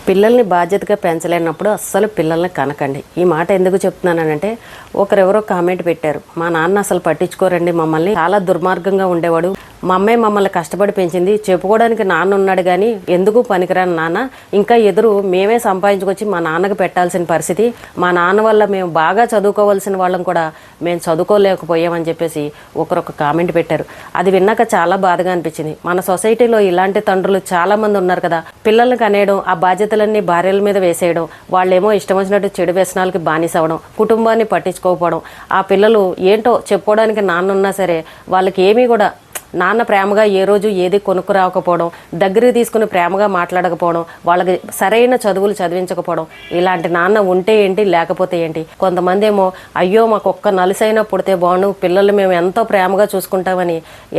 పిల్లల్ని బాధ్యతగా పెంచలేనప్పుడు అస్సలు పిల్లల్ని కనకండి. ఈ మాట ఎందుకు చెప్తున్నానంటే, ఒకరెవరో కామెంట్ పెట్టారు, మా నాన్న అసలు పట్టించుకోరండి మమ్మల్ని, చాలా దుర్మార్గంగా ఉండేవాడు, మా అమ్మాయి మమ్మల్ని కష్టపడి పెంచింది, చెప్పుకోవడానికి నాన్న ఉన్నాడు కానీ ఎందుకు పనికిరాని నాన్న, ఇంకా ఎదురు మేమే సంపాదించుకొచ్చి మా నాన్నకు పెట్టాల్సిన పరిస్థితి, మా నాన్న వల్ల మేము బాగా చదువుకోవాల్సిన వాళ్ళం కూడా మేము చదువుకోలేకపోయామని చెప్పేసి ఒకరొక కామెంట్ పెట్టారు. అది విన్నాక చాలా బాధగా అనిపించింది. మన సొసైటీలో ఇలాంటి తండ్రులు చాలామంది ఉన్నారు కదా. పిల్లల్ని కనేయడం, ఆ బాధ్యతలన్నీ భార్యల మీద వేసేయడం, వాళ్ళేమో ఇష్టం వచ్చినట్టు చెడు వ్యసనాలకి బానిస అవ్వడం, కుటుంబాన్ని పట్టించుకోకపోవడం, ఆ పిల్లలు ఏంటో చెప్పుకోవడానికి నాన్న ఉన్నా సరే వాళ్ళకి ఏమీ కూడా నాన్న ప్రేమగా ఏ రోజు ఏది కొనుక్కు రాకపోవడం, దగ్గరికి తీసుకుని ప్రేమగా మాట్లాడకపోవడం, వాళ్ళకి సరైన చదువులు చదివించకపోవడం, ఇలాంటి నాన్న ఉంటే ఏంటి లేకపోతే ఏంటి. కొంతమంది ఏమో అయ్యో మాకు ఒక్క నలుసైనా పుడితే బాగుండు, పిల్లలు మేము ఎంతో ప్రేమగా చూసుకుంటామని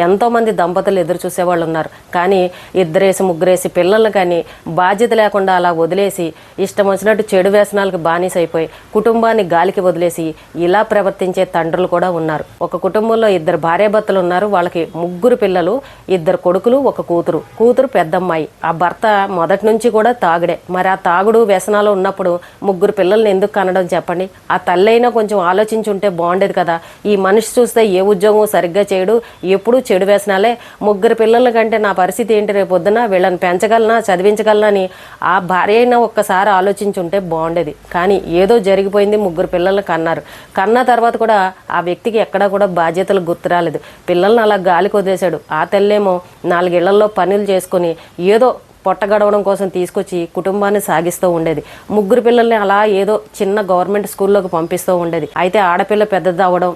ఎంతోమంది దంపతులు ఎదురు చూసేవాళ్ళు ఉన్నారు. కానీ ఇద్దరేసి ముగ్గురేసి పిల్లలు కానీ బాధ్యత లేకుండా అలా వదిలేసి ఇష్టం వచ్చినట్టు చెడు వ్యసనాలకు బానిస అయిపోయి కుటుంబాన్ని గాలికి వదిలేసి ఇలా ప్రవర్తించే తండ్రులు కూడా ఉన్నారు. ఒక కుటుంబంలో ఇద్దరు భార్యాభర్తలు ఉన్నారు, వాళ్ళకి ముగ్గురు పిల్లలు, ఇద్దరు కొడుకులు, ఒక కూతురు పెద్దమ్మాయి. ఆ భర్త మొదటి నుంచి కూడా తాగుడే. మరి ఆ తాగుడు వ్యసనాలు ఉన్నప్పుడు ముగ్గురు పిల్లల్ని ఎందుకు కనడం చెప్పండి. ఆ తల్లి అయినా కొంచెం ఆలోచించి ఉంటే బాగుండేది కదా. ఈ మనిషి చూస్తే ఏ ఉద్యోగం సరిగ్గా చేయడు, ఎప్పుడూ చెడు వ్యసనాలే, ముగ్గురు పిల్లల కంటే నా పరిస్థితి ఏంటి, రేపు పొద్దున వీళ్ళని పెంచగలనా చదివించగలనా అని ఆ భార్య అయినా ఒక్కసారి ఆలోచించి ఉంటే బాగుండేది. కానీ ఏదో జరిగిపోయింది, ముగ్గురు పిల్లల్ని కన్న తర్వాత కూడా ఆ వ్యక్తికి ఎక్కడా కూడా బాధ్యతలు గుర్తు రాలేదు. పిల్లల్ని అలా గాలికి వదిలేశాడు. ఆ తల్లేమో 4 ఇళ్లలో పనులు చేసుకుని ఏదో పొట్ట గడవడం కోసం తీసుకొచ్చి కుటుంబాన్ని సాగిస్తూ ఉండేది. ముగ్గురు పిల్లల్ని అలా ఏదో చిన్న గవర్నమెంట్ స్కూల్లోకి పంపిస్తూ ఉండేది. అయితే ఆడపిల్ల పెద్దది అవ్వడం,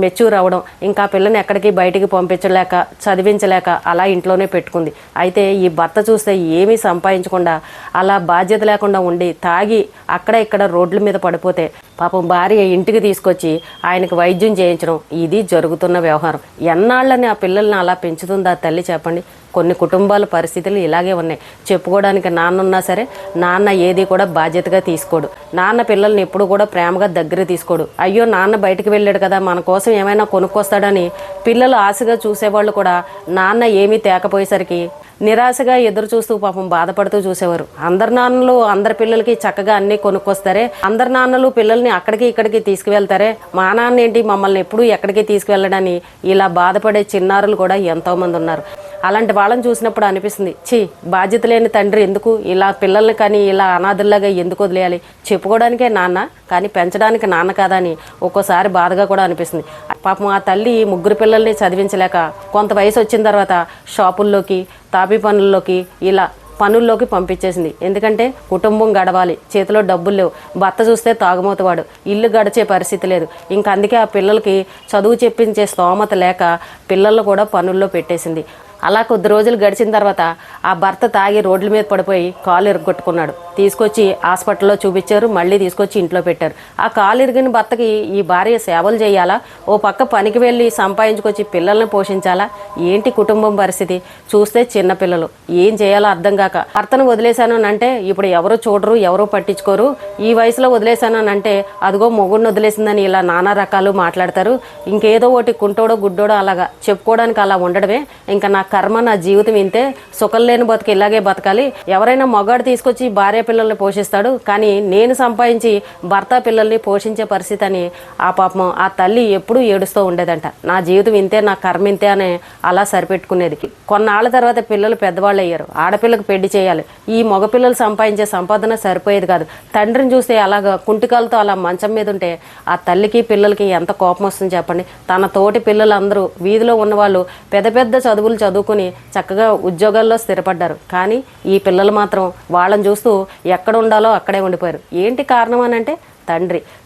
మెచ్యూర్ అవ్వడం, ఇంకా పిల్లని ఎక్కడికి బయటికి పంపించలేక చదివించలేక అలా ఇంట్లోనే పెట్టుకుంది. అయితే ఈ భర్త చూస్తే ఏమీ సంపాదించకుండా అలా బాధ్యత లేకుండా ఉండి తాగి అక్కడ ఇక్కడ రోడ్ల మీద పడిపోతే పాపం భార్య ఇంటికి తీసుకొచ్చి ఆయనకు వైద్యం చేయించడం, ఇది జరుగుతున్న వ్యవహారం. ఎన్నాళ్ళని ఆ పిల్లల్ని అలా పెంచుతుందా తల్లి చెప్పండి. కొన్ని కుటుంబాల పరిస్థితులు ఇలాగే ఉన్నాయి. చెప్పుకోవడానికి నాన్న ఉన్నా సరే నాన్న ఏది కూడా బాధ్యతగా తీసుకోడు. నాన్న పిల్లల్ని ఎప్పుడు కూడా ప్రేమగా దగ్గర తీసుకోడు. అయ్యో నాన్న బయటకు వెళ్ళాడు కదా, మన కోసం ఏమైనా కొనుక్కొస్తాడని పిల్లలు ఆశగా చూసేవాళ్ళు కూడా నాన్న ఏమీ తేకపోయేసరికి నిరాశగా ఎదురు చూస్తూ పాపం బాధపడుతూ చూసేవారు. అందరి నాన్నలు అందరి పిల్లలకి చక్కగా అన్నీ కొనుక్కొస్తారే, అందరి నాన్నలు పిల్లల్ని అక్కడికి ఇక్కడికి తీసుకువెళ్తారే, మా నాన్న ఏంటి మమ్మల్ని ఎప్పుడూ ఎక్కడికి తీసుకువెళ్ళడని ఇలా బాధపడే చిన్నారులు కూడా ఎంతోమంది ఉన్నారు. అలాంటి వాళ్ళని చూసినప్పుడు అనిపిస్తుంది, ఛీ బాధ్యత లేని తండ్రి ఎందుకు ఇలా పిల్లల్ని కానీ ఇలా అనాథల్లాగా ఎందుకు వదిలేయాలి. చెప్పుకోవడానికే నాన్న కానీ పెంచడానికి నాన్న కాదా అని ఒక్కోసారి బాధగా కూడా అనిపిస్తుంది. పాపం ఆ తల్లి ముగ్గురు పిల్లల్ని చదివించలేక కొంత వయసు వచ్చిన తర్వాత షాపుల్లోకి తాపీ పనుల్లోకి ఇలా పనుల్లోకి పంపించేసింది. ఎందుకంటే కుటుంబం గడవాలి, చేతిలో డబ్బులు లేవు, భర్త చూస్తే తాగుమోతవాడు, ఇల్లు గడిచే పరిస్థితి లేదు. ఇంకా అందుకే ఆ పిల్లలకి చదువు చెప్పించే స్తోమత లేక పిల్లలు కూడా పనుల్లో పెట్టేసింది. అలా కొద్ది రోజులు గడిచిన తర్వాత ఆ భర్త తాగి రోడ్ల మీద పడిపోయి కాలు ఇరగొట్టుకున్నాడు. తీసుకొచ్చి హాస్పిటల్లో చూపించారు, మళ్ళీ తీసుకొచ్చి ఇంట్లో పెట్టారు. ఆ కాలు ఇరిగిన భర్తకి ఈ భార్య సేవలు చేయాలా, ఓ పక్క పనికి వెళ్ళి సంపాదించుకొచ్చి పిల్లల్ని పోషించాలా, ఏంటి కుటుంబం పరిస్థితి. చూస్తే చిన్నపిల్లలు ఏం చేయాలో అర్థం కాక భర్తను వదిలేశాను అని అంటే ఇప్పుడు ఎవరు చూడరు, ఎవరు పట్టించుకోరు, ఈ వయసులో వదిలేశాను అని అంటే అదిగో మొగుడిని వదిలేసిందని ఇలా నానా రకాలు మాట్లాడతారు. ఇంకేదో ఒకటి కుంటోడో గుడ్డోడో అలాగా చెప్పుకోవడానికి అలా ఉండడమే. ఇంకా నా కర్మ, నా జీవితం ఇంతే, సుఖం లేని బతుకు ఇలాగే బతకాలి. ఎవరైనా మగాడు తీసుకొచ్చి భార్య పిల్లల్ని పోషిస్తాడు, కానీ నేను సంపాదించి భర్త పిల్లల్ని పోషించే పరిస్థితి అని ఆ పాపం ఆ తల్లి ఎప్పుడూ ఏడుస్తూ ఉండేదంట. నా జీవితం ఇంతే, నా కర్మ ఇంతే అని అలా సరిపెట్టుకునేది. కొన్నాళ్ళ తర్వాత పిల్లలు పెద్దవాళ్ళు అయ్యారు, ఆడపిల్లకు పెళ్లి చేయాలి. ఈ మగపిల్లలు సంపాదించే సంపాదన సరిపోయేది కాదు. తండ్రిని చూస్తే అలాగా కుంటికాలతో అలా మంచం మీద ఉంటే ఆ తల్లికి పిల్లలకి ఎంత కోపం వస్తుంది చెప్పండి. తన తోటి పిల్లలందరూ వీధిలో ఉన్నవాళ్ళు పెద్ద పెద్ద చదువులు చదువుకుని చక్కగా ఉద్యోగాల్లో స్థిరపడ్డారు. కానీ ఈ పిల్లలు మాత్రం వాళ్ళని చూస్తూ ఎక్కడ ఉండాలో అక్కడే ఉండిపోయారు. ఏంటి కారణం అని అంటే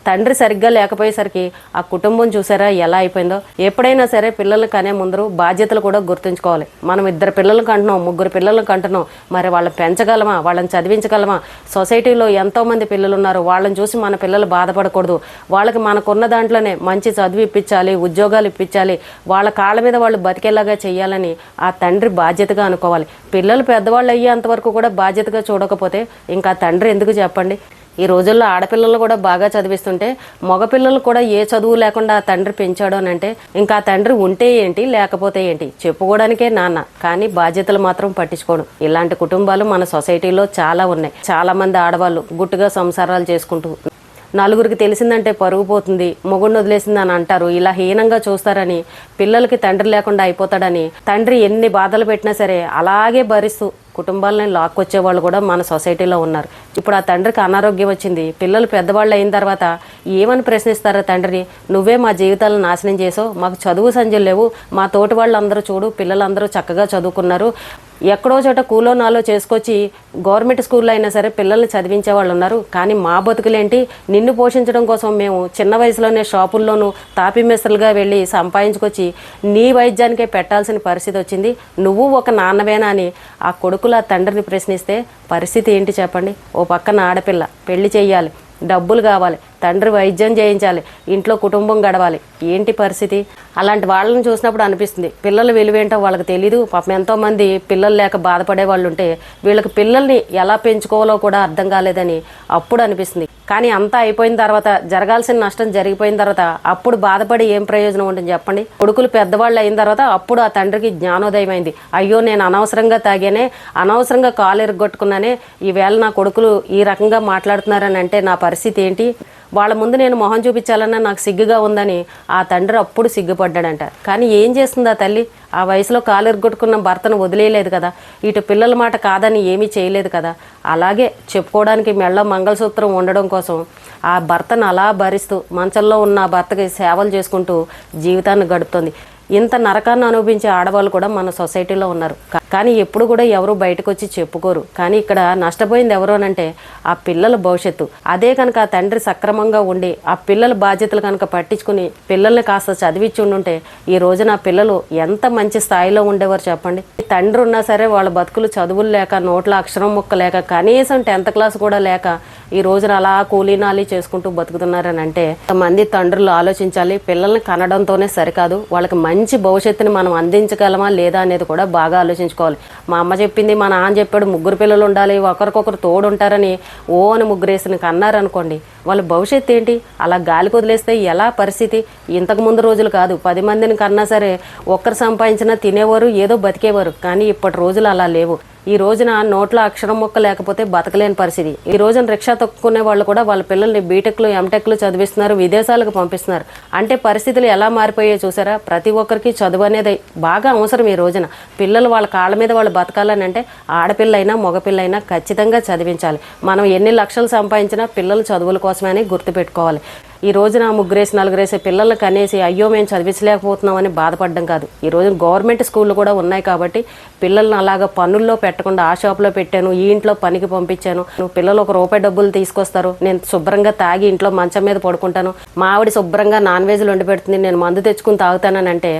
తండ్రి సరిగ్గా లేకపోయేసరికి ఆ కుటుంబం చూసారా ఎలా అయిపోయిందో. ఎప్పుడైనా సరే పిల్లల్ని కనే ముందు బాధ్యతలు కూడా గుర్తుంచుకోవాలి. మనం 2 పిల్లలు కంటున్నాం, 3 పిల్లలు కంటున్నాం, మరి వాళ్ళని పెంచగలమా, వాళ్ళని చదివించగలమా. సొసైటీలో ఎంతోమంది పిల్లలు ఉన్నారు, వాళ్ళని చూసి మన పిల్లలు బాధపడకూడదు. వాళ్ళకి మనకున్న దాంట్లోనే మంచి చదువు ఇప్పించాలి, ఉద్యోగాలు ఇప్పించాలి, వాళ్ళ కాళ్ళ మీద వాళ్ళు బతికేలాగా చేయాలని ఆ తండ్రి బాధ్యతగా అనుకోవాలి. పిల్లలు పెద్దవాళ్ళు అయ్యేంతవరకు కూడా బాధ్యతగా చూడకపోతే ఇంకా తండ్రి ఎందుకు చెప్పండి. ఈ రోజుల్లో ఆడపిల్లలు కూడా బాగా చదివిస్తుంటే మగపిల్లలు కూడా ఏ చదువు లేకుండా ఆ తండ్రి పెంచాడు అని అంటే ఇంకా ఆ తండ్రి ఉంటే ఏంటి లేకపోతే ఏంటి చెప్పుకోవడానికే నాన్న, కానీ బాధ్యతలు మాత్రం పట్టించుకోడు. ఇలాంటి కుటుంబాలు మన సొసైటీలో చాలా ఉన్నాయి. చాలా మంది ఆడవాళ్ళు గుట్టుగా సంసారాలు చేసుకుంటూ నలుగురికి తెలిసిందంటే పరుగు పోతుంది, మొగుడిని వదిలేసిందని అంటారు. ఇలా హీనంగా చూస్తారని పిల్లలకి తండ్రి లేకుండా అయిపోతాడని తండ్రి ఎన్ని బాధలు పెట్టినా సరే అలాగే భరిస్తూ కుటుంబాలని లాక్కొచ్చే వాళ్ళు కూడా మన సొసైటీలో ఉన్నారు. ఇప్పుడు ఆ తండ్రికి అనారోగ్యం వచ్చింది, పిల్లలు పెద్దవాళ్ళు అయిన తర్వాత ఏమని ప్రశ్నిస్తారా తండ్రిని? నువ్వే మా జీవితాలను నాశనం చేసావు, మాకు చదువు సంజలు లేవు, మా తోటి వాళ్ళందరూ చూడు పిల్లలందరూ చక్కగా చదువుకున్నారు, ఎక్కడో చోట కూలో నాలో చేసుకొచ్చి గవర్నమెంట్ స్కూల్లో అయినా సరే పిల్లల్ని చదివించే వాళ్ళు ఉన్నారు, కానీ మా బతుకులేంటి? నిన్ను పోషించడం కోసం మేము చిన్న వయసులోనే షాపుల్లోనూ తాపీ మేస్త్రులుగా వెళ్ళి సంపాదించుకొచ్చి నీ వైద్యానికే పెట్టాల్సిన పరిస్థితి వచ్చింది, నువ్వు ఒక నాన్నవేనా అని ఆ కొడుకుల తండ్రిని ప్రశ్నిస్తే పరిస్థితి ఏంటి చెప్పండి? ఓ పక్కన ఆడపిల్ల పెళ్లి చెయ్యాలి, డబ్బులు కావాలి, తండ్రి వైద్యం చేయించాలి, ఇంట్లో కుటుంబం గడవాలి, ఏంటి పరిస్థితి? అలాంటి వాళ్ళని చూసినప్పుడు అనిపిస్తుంది పిల్లల విలువేంటో వాళ్ళకి తెలీదు. పాపం ఎంతోమంది పిల్లలు లేక బాధపడే వాళ్ళు ఉంటే వీళ్ళకి పిల్లల్ని ఎలా పెంచుకోవాలో కూడా అర్థం కాలేదని అప్పుడు అనిపిస్తుంది. కానీ అంతా అయిపోయిన తర్వాత జరగాల్సిన నష్టం జరిగిపోయిన తర్వాత అప్పుడు బాధపడి ఏం ప్రయోజనం ఉంటుంది చెప్పండి? కొడుకులు పెద్దవాళ్ళు అయిన తర్వాత అప్పుడు ఆ తండ్రికి జ్ఞానోదయం అయింది. అయ్యో నేను అనవసరంగా తాగానే, అనవసరంగా కాలు ఎరగొట్టుకున్నానే, ఈవేళ నా కొడుకులు ఈ రకంగా మాట్లాడుతున్నారని అంటే నా పరిస్థితి ఏంటి? వాళ్ళ ముందు నేను మొహం చూపించాలన్నా నాకు సిగ్గుగా ఉందని ఆ తండ్రి అప్పుడు సిగ్గుపడ్డాడంట. కానీ ఏం చేస్తుంది ఆ తల్లి? ఆ వయసులో కాలు ఎరగొట్టుకున్న భర్తను వదిలేయలేదు కదా, ఇటు పిల్లల మాట కాదని ఏమీ చేయలేదు కదా. అలాగే చెప్పుకోవడానికి మెళ్ళ మంగళసూత్రం ఉండడం కోసం ఆ భర్తను అలా భరిస్తూ మంచంలో ఉన్న ఆ భర్తకి సేవలు చేసుకుంటూ జీవితాన్ని గడుపుతుంది. ఇంత నరకాన్ని అనుభవించే ఆడవాళ్ళు కూడా మన సొసైటీలో ఉన్నారు. కానీ ఎప్పుడు కూడా ఎవరు బయటకు వచ్చి చెప్పుకోరు. కానీ ఇక్కడ నష్టపోయింది ఎవరు అనంటే ఆ పిల్లల భవిష్యత్తు. అదే కనుక ఆ తండ్రి సక్రమంగా ఉండి ఆ పిల్లల బాధ్యతలు కనుక పట్టించుకుని పిల్లల్ని కాస్త చదివించి ఉండుంటే ఈ రోజున ఆ పిల్లలు ఎంత మంచి స్థాయిలో ఉండేవారు చెప్పండి. తండ్రి ఉన్నా సరే వాళ్ళ బతుకులు చదువులు లేక, నోట్ల అక్షరం ముక్క లేక, కనీసం 10th క్లాస్ కూడా లేక ఈ రోజున అలా కూలీనాలి చేసుకుంటూ బతుకుతున్నారని అంటే మంది తండ్రులు ఆలోచించాలి. పిల్లల్ని కనడంతోనే సరికాదు, వాళ్ళకి మంచి భవిష్యత్తుని మనం అందించగలమా లేదా అనేది కూడా బాగా ఆలోచించుకోవాలి. మా అమ్మ చెప్పింది, మా నాన్న చెప్పాడు, 3 పిల్లలు ఉండాలి, ఒకరికొకరు తోడు ఉంటారని ఓ అని 3 కన్నారనుకోండి, వాళ్ళ భవిష్యత్తు ఏంటి? అలా గాలికి వదిలేస్తే ఎలా పరిస్థితి? ఇంతకు ముందు రోజులు కాదు, 10 మందిని కన్నా సరే ఒక్కరు సంపాదించినా తినేవారు, ఏదో బతికేవారు. కానీ ఇప్పటి రోజులు అలా లేవు. ఈ రోజున నోట్లో అక్షరం మొక్క లేకపోతే బతకలేని పరిస్థితి. ఈ రోజున రిక్షా తొక్కునే వాళ్ళు కూడా వాళ్ళ పిల్లల్ని బీటెక్లు, ఎంటెక్లు చదివిస్తున్నారు, విదేశాలకు పంపిస్తున్నారు. అంటే పరిస్థితులు ఎలా మారిపోయాయో చూసారా? ప్రతి ఒక్కరికి చదువు అనేది బాగా అవసరం. ఈ రోజున పిల్లలు వాళ్ళ కాళ్ళ మీద వాళ్ళు బతకాలని అంటే ఆడపిల్లైనా మగపిల్లైనా ఖచ్చితంగా చదివించాలి. మనం ఎన్ని లక్షలు సంపాదించినా పిల్లలు చదువుల కోసమే అని గుర్తుపెట్టుకోవాలి. ఈ రోజున 3 4 పిల్లలు కనేసి అయ్యో మేము చదివించలేకపోతున్నామని బాధపడడం కాదు. ఈ రోజు గవర్నమెంట్ స్కూళ్ళు కూడా ఉన్నాయి కాబట్టి పిల్లల్ని అలాగా పనుల్లో పెట్టకుండా ఆ షాప్లో పెట్టాను, ఈ ఇంట్లో పనికి పంపించాను, పిల్లలు ₹1 డబ్బులు తీసుకొస్తారు, నేను శుభ్రంగా తాగి ఇంట్లో మంచం మీద పడుకుంటాను, మా ఆవిడ శుభ్రంగా నాన్ వెజ్లు వండి పెడుతుంది, నేను మందు తెచ్చుకుని తాగుతానని అంటే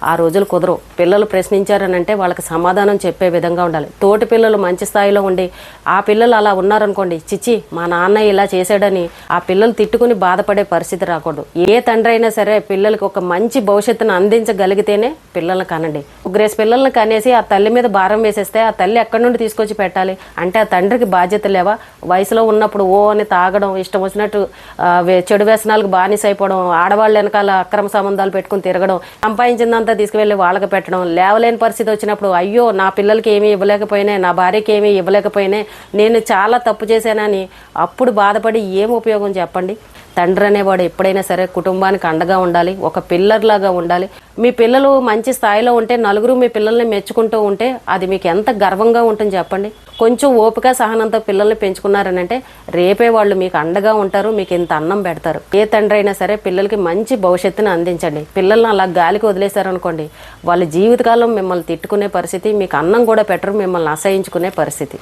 ఆ రోజులు కుదరవు. పిల్లలు ప్రశ్నించారని అంటే వాళ్ళకి సమాధానం చెప్పే విధంగా ఉండాలి. తోటి పిల్లలు మంచి స్థాయిలో ఉండి ఆ పిల్లలు అలా ఉన్నారనుకోండి, చిచ్చి మా నాన్న ఇలా చేశాడని ఆ పిల్లలు తిట్టుకుని బాధపడే పరిస్థితి రాకూడదు. ఏ తండ్రి అయినా సరే పిల్లలకి ఒక మంచి భవిష్యత్తును అందించగలిగితేనే పిల్లల్ని కనండి. 3 పిల్లల్ని కనేసి ఆ తల్లి మీద భారం వేసేస్తే ఆ తల్లి ఎక్కడి నుండి తీసుకొచ్చి పెట్టాలి? అంటే ఆ తండ్రికి బాధ్యత లేవా? వయసులో ఉన్నప్పుడు ఓ అని తాగడం, ఇష్టం వచ్చినట్టు చెడు వ్యసనాలకు బానిస అయిపోవడం, ఆడవాళ్ళు వెనకాల అక్రమ సంబంధాలు పెట్టుకుని తిరగడం, సంపాదించిందంతా తీసుకువెళ్ళి వాళ్ళకి పెట్టడం, లేవలేని పరిస్థితి వచ్చినప్పుడు అయ్యో నా పిల్లలకి ఏమీ ఇవ్వలేకపోయినా, నా భార్యకి ఏమీ ఇవ్వలేకపోయినా, నేను చాలా తప్పు చేశానని అప్పుడు బాధపడి ఏం ఉపయోగం చెప్పండి? తండ్రి అనేవాడు ఎప్పుడైనా సరే కుటుంబానికి అండగా ఉండాలి, ఒక పిల్లర్లాగా ఉండాలి. మీ పిల్లలు మంచి స్థాయిలో ఉంటే, నలుగురు మీ పిల్లల్ని మెచ్చుకుంటూ ఉంటే అది మీకు ఎంత గర్వంగా ఉంటుంది చెప్పండి. కొంచెం ఓపిక సహనంతో పిల్లల్ని పెంచుకున్నారనంటే రేపే వాళ్ళు మీకు అండగా ఉంటారు, మీకు ఇంత అన్నం పెడతారు. ఏ తండ్రి అయినా సరే పిల్లలకి మంచి భవిష్యత్తును అందించండి. పిల్లల్ని అలా గాలికి వదిలేశారనుకోండి, వాళ్ళ జీవితకాలం మిమ్మల్ని తిట్టుకునే పరిస్థితి, మీకు అన్నం కూడా పెట్టరు, మిమ్మల్ని అసహించుకునే పరిస్థితి.